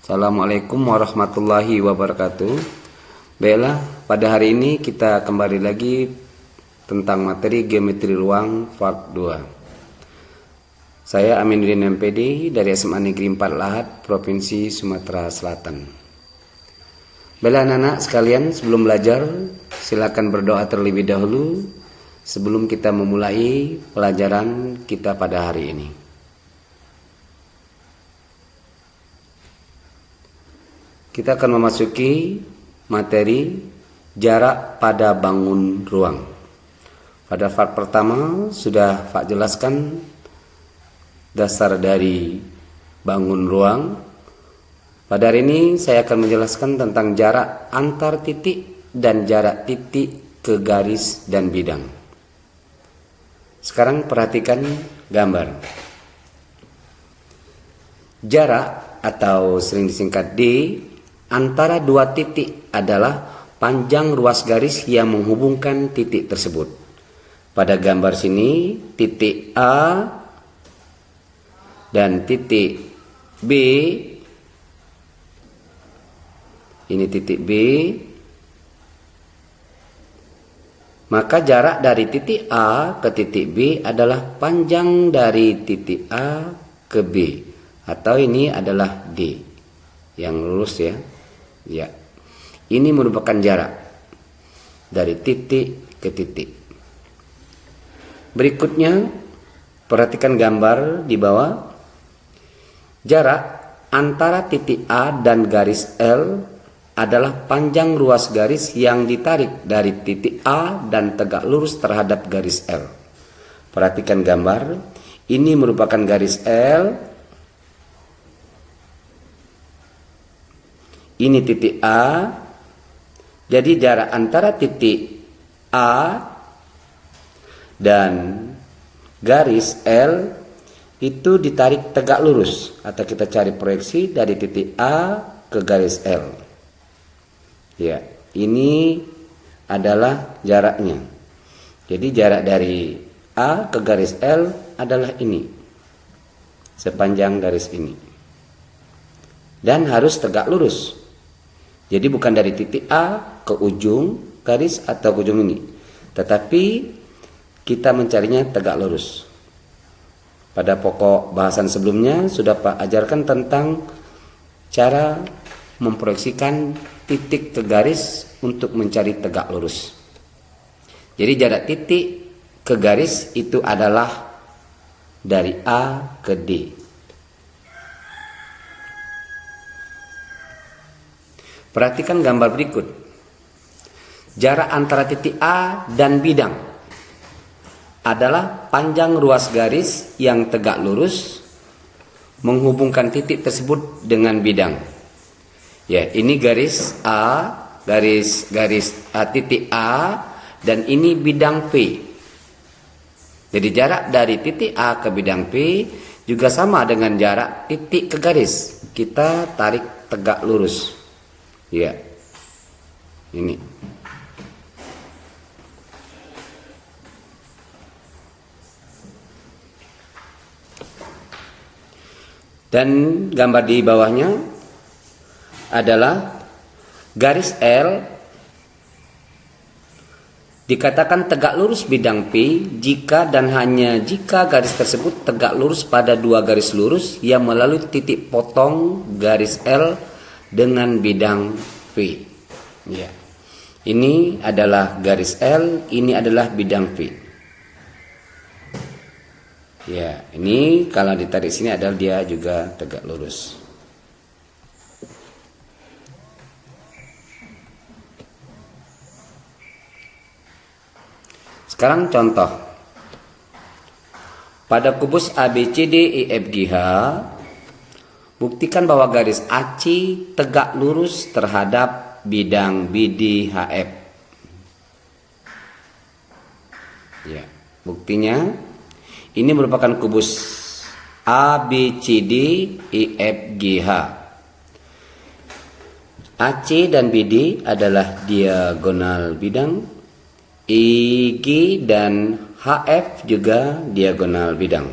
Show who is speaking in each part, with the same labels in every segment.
Speaker 1: Assalamualaikum warahmatullahi wabarakatuh. Baiklah, pada hari ini kita kembali lagi tentang materi geometri ruang part 2. Saya Aminuddin MPD dari SMA Negeri 4 Lahat, Provinsi Sumatera Selatan. Baiklah anak-anak sekalian, sebelum belajar silakan berdoa terlebih dahulu sebelum kita memulai pelajaran kita pada hari ini. Kita akan memasuki materi jarak pada bangun ruang. Pada part pertama sudah Pak jelaskan dasar dari bangun ruang. Pada hari ini saya akan menjelaskan tentang jarak antar titik dan jarak titik ke garis dan bidang. Sekarang perhatikan gambar. Jarak atau sering disingkat D antara dua titik adalah panjang ruas garis yang menghubungkan titik tersebut. Pada gambar sini titik A dan titik B, ini titik B, maka jarak dari titik A ke titik B adalah panjang dari titik A ke B, atau ini adalah D yang lurus ya. Ya, ini merupakan jarak dari titik ke titik. Berikutnya, perhatikan gambar di bawah. Jarak antara titik A dan garis L adalah panjang ruas garis yang ditarik dari titik A dan tegak lurus terhadap garis L. Perhatikan gambar, ini merupakan garis L. Ini titik A, jadi jarak antara titik A dan garis L itu ditarik tegak lurus, atau kita cari proyeksi dari titik A ke garis L. Ya, ini adalah jaraknya. Jadi jarak dari A ke garis L adalah ini, sepanjang garis ini, dan harus tegak lurus. Jadi bukan dari titik A ke ujung garis atau ke ujung ini, tetapi kita mencarinya tegak lurus. Pada pokok bahasan sebelumnya sudah Pak ajarkan tentang cara memproyeksikan titik ke garis untuk mencari tegak lurus. Jadi jarak titik ke garis itu adalah dari A ke D. Perhatikan gambar berikut. Jarak antara titik A dan bidang adalah panjang ruas garis yang tegak lurus menghubungkan titik tersebut dengan bidang. Ya, ini garis A, garis titik A, dan ini bidang P. Jadi jarak dari titik A ke bidang P juga sama dengan jarak titik ke garis. Kita tarik tegak lurus. Ya, ini. Dan gambar di bawahnya adalah garis L dikatakan tegak lurus bidang P jika dan hanya jika garis tersebut tegak lurus pada dua garis lurus yang melalui titik potong garis L dengan bidang P. Ya. Ini adalah garis L, ini adalah bidang P. Ya, ini kalau ditarik sini adalah dia juga tegak lurus. Sekarang contoh. Pada kubus ABCD EFGH, buktikan bahwa garis AC tegak lurus terhadap bidang BDHF. Ya, buktinya ini merupakan kubus ABCD EFGH. AC dan BD adalah diagonal bidang, EG dan HF juga diagonal bidang.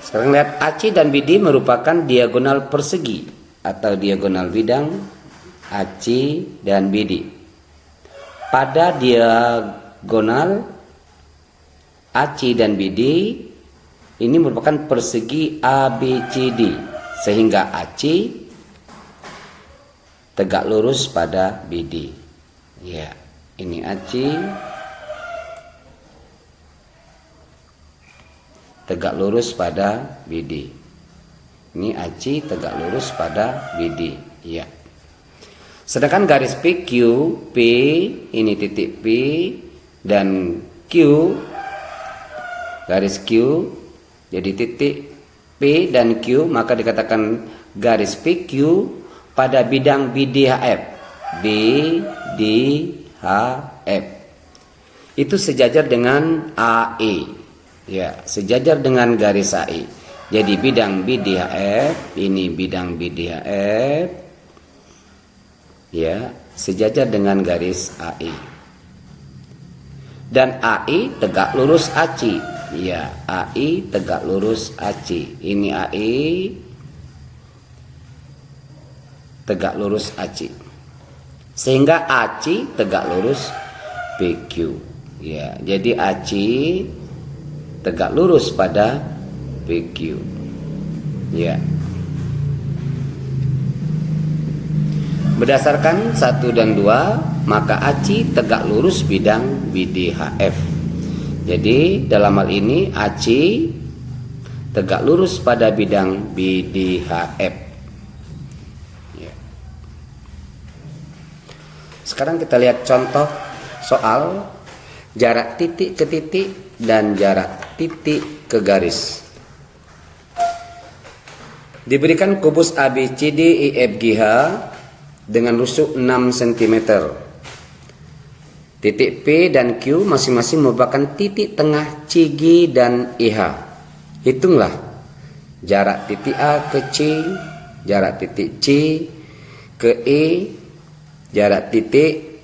Speaker 1: Sekarang lihat AC dan BD merupakan diagonal persegi atau diagonal bidang AC dan BD. Pada diagonal AC dan BD ini merupakan persegi ABCD, sehingga AC tegak lurus pada BD. Ya, ini AC tegak lurus pada BD. Ini AC tegak lurus pada BD. Ya. Sedangkan garis PQ, P ini titik P dan Q, garis Q jadi titik P dan Q, maka dikatakan garis PQ pada bidang BDHF. BDHF itu sejajar dengan AE. Ya, sejajar dengan garis AE. Jadi bidang BDHF, ini bidang BDHF, ya, sejajar dengan garis AE. Dan AE tegak lurus AC. Ya, AE tegak lurus AC. Ini AE tegak lurus AC. Sehingga AC tegak lurus PQ. Ya, jadi AC tegak lurus pada PQ. Ya. Berdasarkan 1 dan 2, maka AC tegak lurus bidang BDHF. Jadi dalam hal ini AC tegak lurus pada bidang BDHF. Ya. Sekarang kita lihat contoh soal jarak titik ke titik dan jarak titik ke garis. Diberikan kubus ABCD EFGH dengan rusuk 6 cm. Titik P dan Q masing-masing merupakan titik tengah CG dan EH. Hitunglah jarak titik A ke C, jarak titik C ke E, jarak titik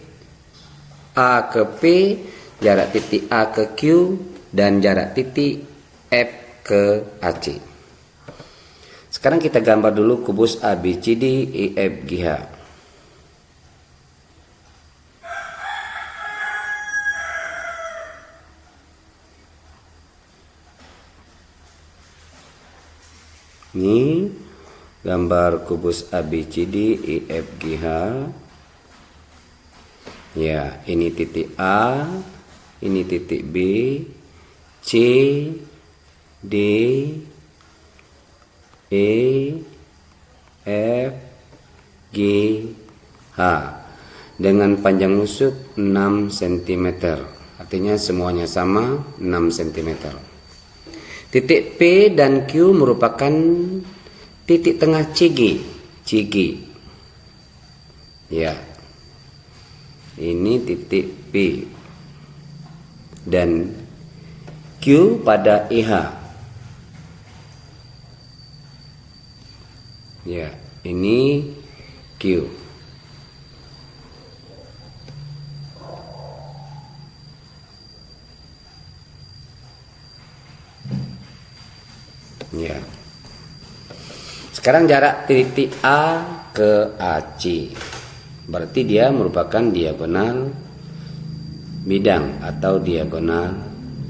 Speaker 1: A ke P, jarak titik A ke Q, dan jarak titik F ke AC. Sekarang kita gambar dulu kubus ABCD EFGH. Ini gambar kubus ABCD EFGH. Ya, ini titik A, ini titik B, C, D, E, F, G, H dengan panjang rusuk 6 cm. Artinya semuanya sama 6 cm. Titik P dan Q merupakan titik tengah CG. Ya. Ini titik P dan Q pada EH. Ya, ini Q. Ya. Sekarang jarak titik A ke AC. Berarti dia merupakan diagonal bidang atau diagonal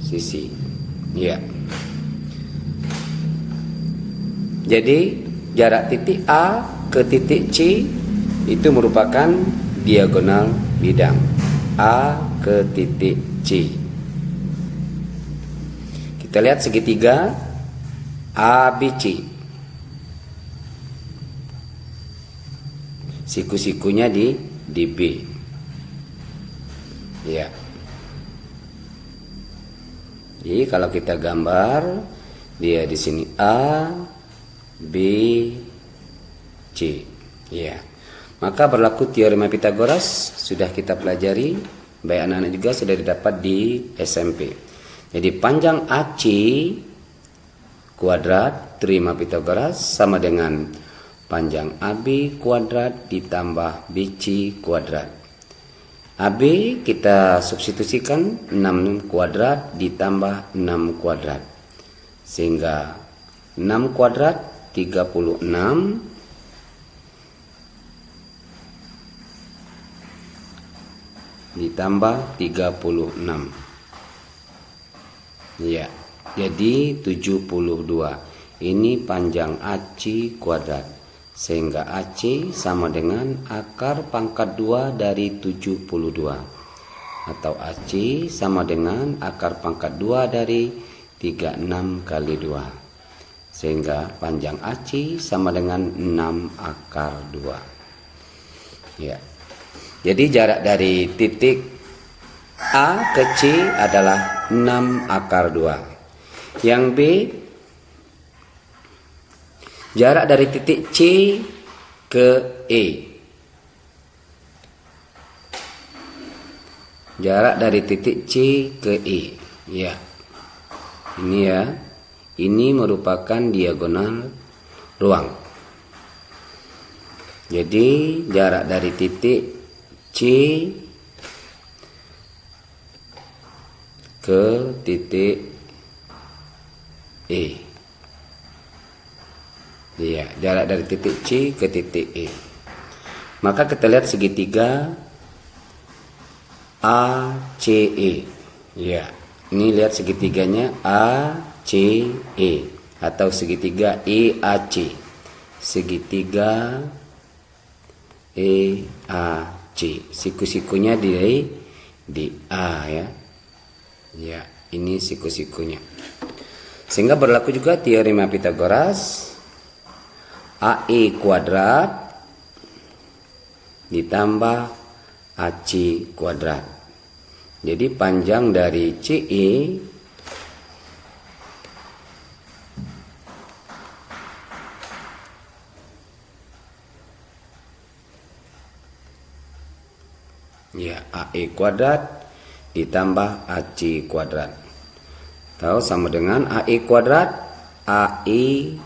Speaker 1: sisi. Ya. Jadi jarak titik A ke titik C itu merupakan diagonal bidang A ke titik C. Kita lihat segitiga ABC. Siku-sikunya di B. Ya. Jadi kalau kita gambar dia di sini A, B, C. Ya. Maka berlaku teorema Pitagoras sudah kita pelajari, baik anak-anak juga sudah didapat di SMP. Jadi panjang AC kuadrat teorema Pitagoras sama dengan panjang AB kuadrat ditambah BC kuadrat. AB kita substitusikan 6 kuadrat ditambah 6 kuadrat. Sehingga 6 kuadrat 36 ditambah 36. Ya, jadi 72. Ini panjang AC kuadrat. Sehingga AC sama dengan akar pangkat 2 dari 72. Atau AC sama dengan akar pangkat 2 dari 36 kali 2. Sehingga panjang AC sama dengan 6 akar 2. Ya. Jadi jarak dari titik A ke C adalah 6 akar 2. Yang B, jarak dari titik C ke E. Jarak dari titik C ke E. Ya. Ini ya. Ini merupakan diagonal ruang. Jadi jarak dari titik C ke titik E. Ya, jarak dari titik C ke titik E. Maka kita lihat segitiga ACE. Ya, ini lihat segitiganya ACE atau segitiga EAC. Segitiga EAC. Siku-sikunya di A ya. Ya, ini siku-sikunya. Sehingga berlaku juga teorema Pythagoras. AE kuadrat ditambah AC kuadrat. Jadi panjang dari CE ya, AE kuadrat ditambah AC kuadrat. Tahu sama dengan AE kuadrat, AE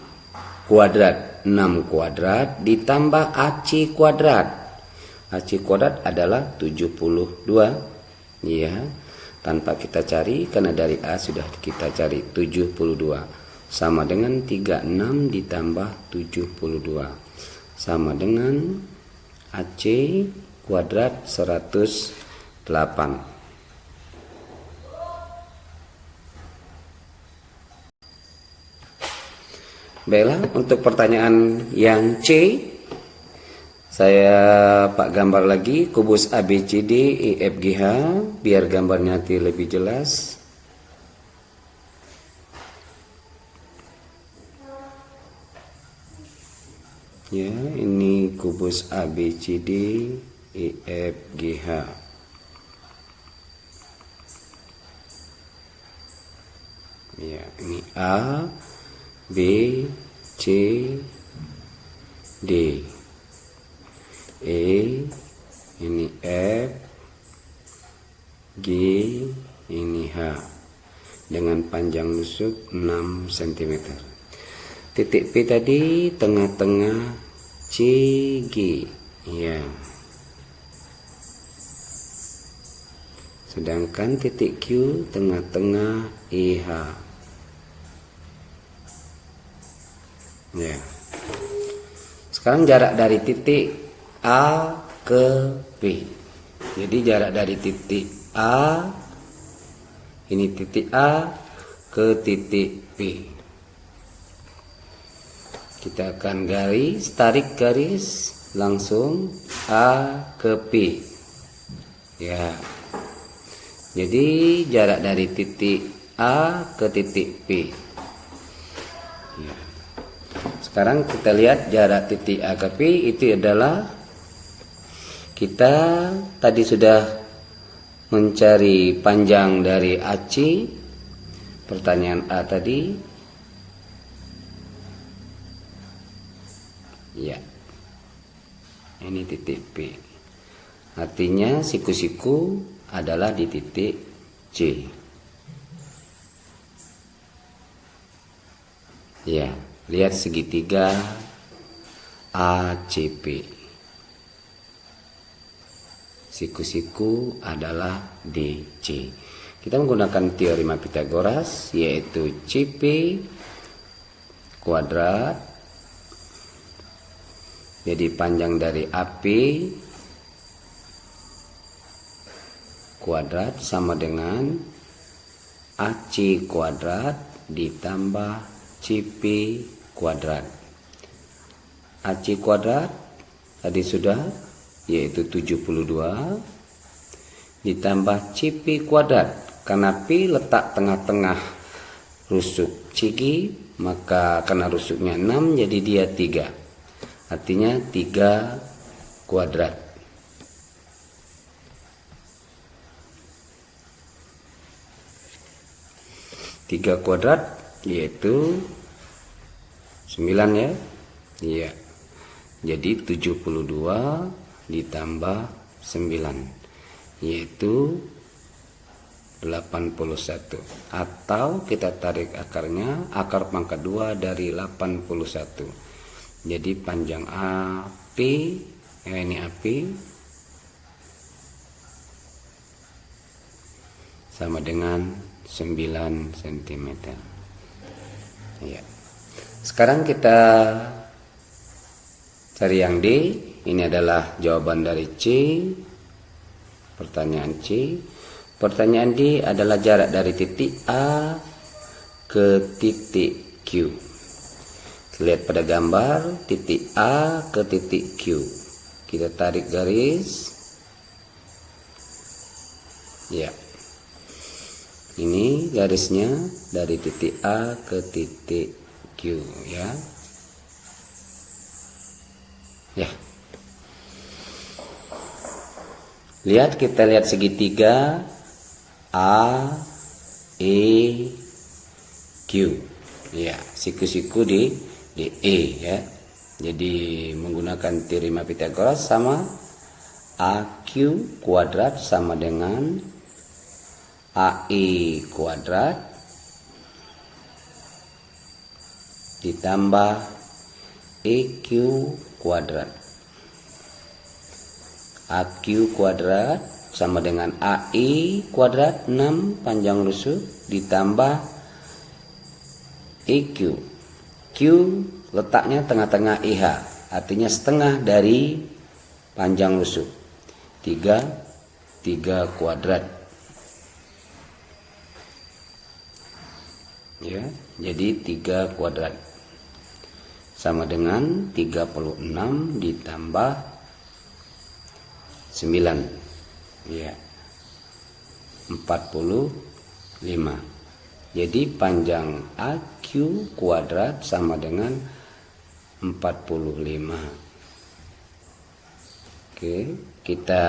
Speaker 1: kuadrat 6 kuadrat ditambah AC kuadrat. AC kuadrat adalah 72 ya. Tanpa kita cari karena dari A sudah kita cari 72 sama dengan 36 ditambah 72 sama dengan AC kuadrat 108. Baiklah, untuk pertanyaan yang C, saya pak gambar lagi kubus ABCD EFGH biar gambarnya nanti lebih jelas. Ya, ini kubus ABCD EFGH. Ya, ini A, B, C, D, E, ini F, G, ini H, dengan panjang lusuk 6 cm. Titik P tadi tengah-tengah CG, ya. Sedangkan titik Q tengah-tengah EH. Ya. Sekarang jarak dari titik A ke P. Jadi jarak dari titik A, ini titik A ke titik P. Kita akan tarik garis langsung A ke P. Ya. Jadi jarak dari titik A ke titik P. Ya. Sekarang kita lihat jarak titik A ke P itu adalah, kita tadi sudah mencari panjang dari AC. Pertanyaan A tadi. Ya. Ini titik P. Artinya siku-siku adalah di titik C. Ya. Lihat segitiga ACP. Siku-siku adalah DC. Kita menggunakan teorema Pythagoras, yaitu CP kuadrat. Jadi panjang dari AP kuadrat sama dengan AC kuadrat ditambah CP kuadrat. AC kuadrat tadi sudah, yaitu 72 ditambah CP kuadrat. Karena P letak tengah-tengah rusuk CG, maka karena rusuknya 6 jadi dia 3. Artinya 3 kuadrat. Tiga kuadrat yaitu 9 ya. Iya. Jadi 72 ditambah 9 yaitu 81. Atau kita tarik akarnya, akar pangkat 2 dari 81. Jadi panjang AP, ini AP sama dengan 9 cm. Ya. Sekarang kita cari yang D. Ini adalah jawaban dari C. Pertanyaan C. Pertanyaan D adalah jarak dari titik A ke titik Q. Lihat pada gambar titik A ke titik Q. Kita tarik garis. Ya. Ini garisnya dari titik A ke titik Q ya. Ya. Lihat, kita lihat segitiga A, E, Q. Ya, siku-siku di E ya. Jadi menggunakan teorema Pythagoras sama AQ kuadrat sama dengan AE kuadrat ditambah EQ kuadrat. AQ kuadrat sama dengan AE kuadrat 6 panjang rusuk ditambah EQ. Q letaknya tengah-tengah IH, artinya setengah dari panjang rusuk. 3 kuadrat. Ya, jadi 3 kuadrat sama dengan 36 ditambah 9. Ya. 45. Jadi panjang AQ kuadrat sama dengan 45. Oke, kita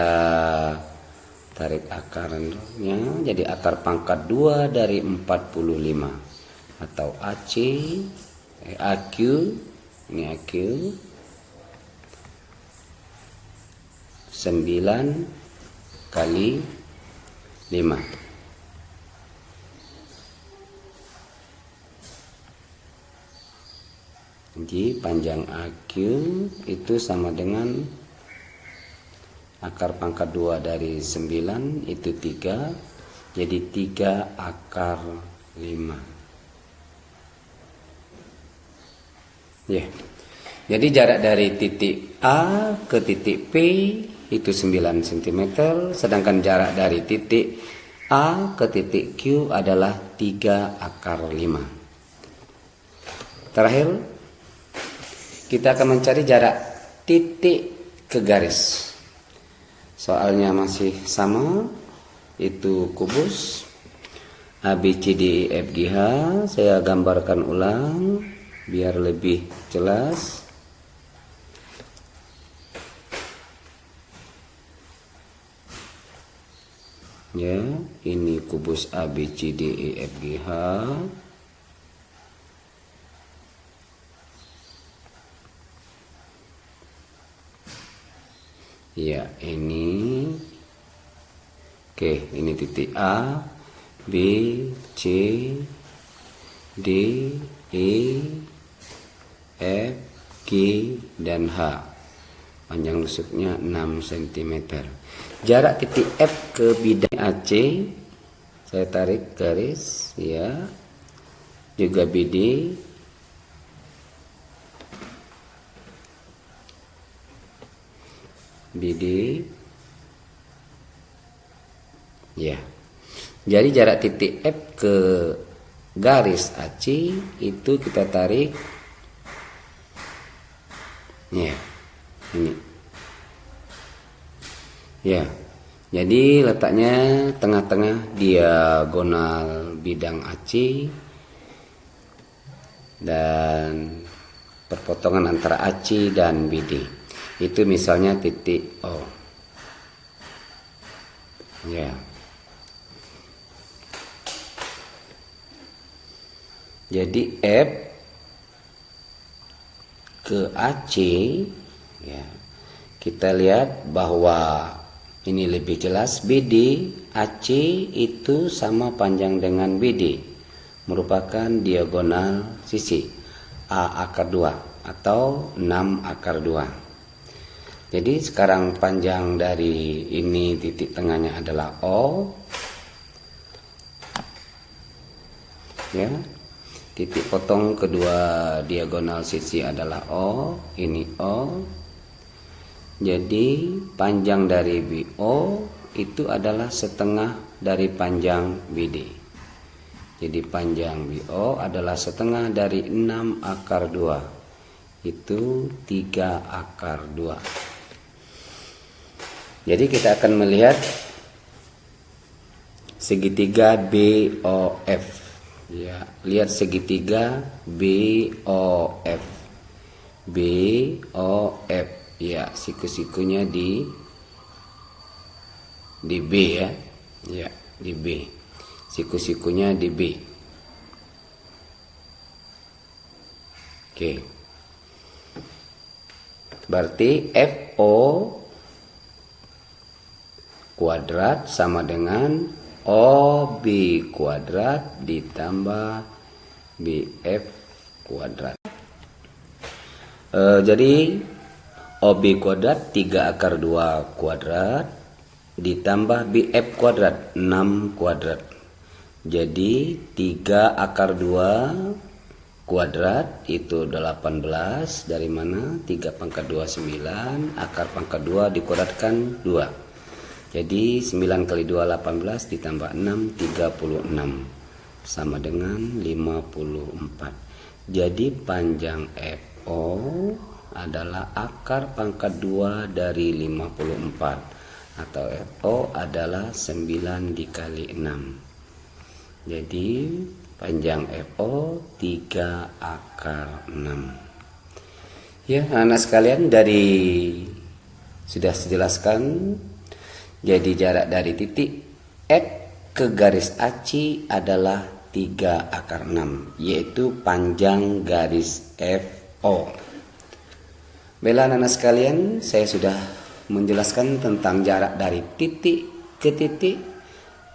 Speaker 1: tarik akarnya, jadi akar pangkat 2 dari 45 atau AC AQ, ini AQ 9 kali 5. Jadi panjang AQ itu sama dengan akar pangkat 2 dari 9 itu 3. Jadi 3 akar 5. Ya. Jadi jarak dari titik A ke titik P itu 9 cm, sedangkan jarak dari titik A ke titik Q adalah 3 akar 5. Terakhir, kita akan mencari jarak titik ke garis. Soalnya masih sama, itu kubus ABCDEFGH. Saya gambarkan ulang biar lebih jelas. Ya, ini kubus ABCDEFGH. Ya, ini. Oke, ini titik A, B, C, D, E, F, G, dan H. Panjang rusuknya 6 cm. Jarak titik F ke bidang AC, saya tarik garis ya. Juga BD BD. Ya. Jadi jarak titik F ke garis AC itu kita tarik. Ya. Ini. Ya. Jadi letaknya tengah-tengah diagonal bidang AC dan perpotongan antara AC dan BD. Itu misalnya titik O. Ya. Jadi F ke AC, ya, kita lihat bahwa ini lebih jelas. BD AC itu sama panjang dengan BD, merupakan diagonal sisi A akar 2 atau 6 akar 2. Jadi sekarang panjang dari ini titik tengahnya adalah O, ya. Titik potong kedua diagonal sisi adalah O, ini O. Jadi panjang dari BO itu adalah setengah dari panjang BD. Jadi panjang BO adalah setengah dari 6 akar 2. Itu 3 akar 2. Jadi kita akan melihat segitiga BOF. Ya, lihat segitiga BOF. BOF. Ya, siku-sikunya di B ya. Ya, di B. Siku-sikunya di B. Oke. Berarti FO kuadrat sama dengan OB kuadrat ditambah BF kuadrat. Jadi OB kuadrat 3 akar 2 kuadrat ditambah BF kuadrat 6 kuadrat. Jadi 3 akar 2 kuadrat itu 18. Dari mana? 3 pangkat 2 9. Akar pangkat 2 dikuadratkan 2. Jadi 9 kali 2 18 ditambah 6 36 sama dengan 54. Jadi panjang FO adalah akar pangkat 2 dari 54 atau FO adalah 9 dikali 6. Jadi panjang FO 3 akar 6. Ya, anak sekalian, dari sudah dijelaskan. Jadi jarak dari titik F ke garis AC adalah 3 akar 6, yaitu panjang garis FO. Baiklah anak sekalian, saya sudah menjelaskan tentang jarak dari titik ke titik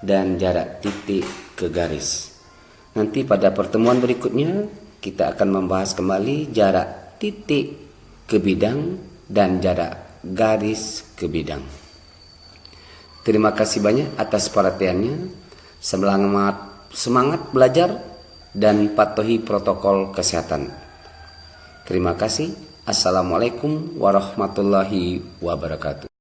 Speaker 1: dan jarak titik ke garis. Nanti pada pertemuan berikutnya kita akan membahas kembali jarak titik ke bidang dan jarak garis ke bidang. Terima kasih banyak atas perhatiannya. Semangat belajar dan patuhi protokol kesehatan. Terima kasih. Assalamualaikum warahmatullahi wabarakatuh.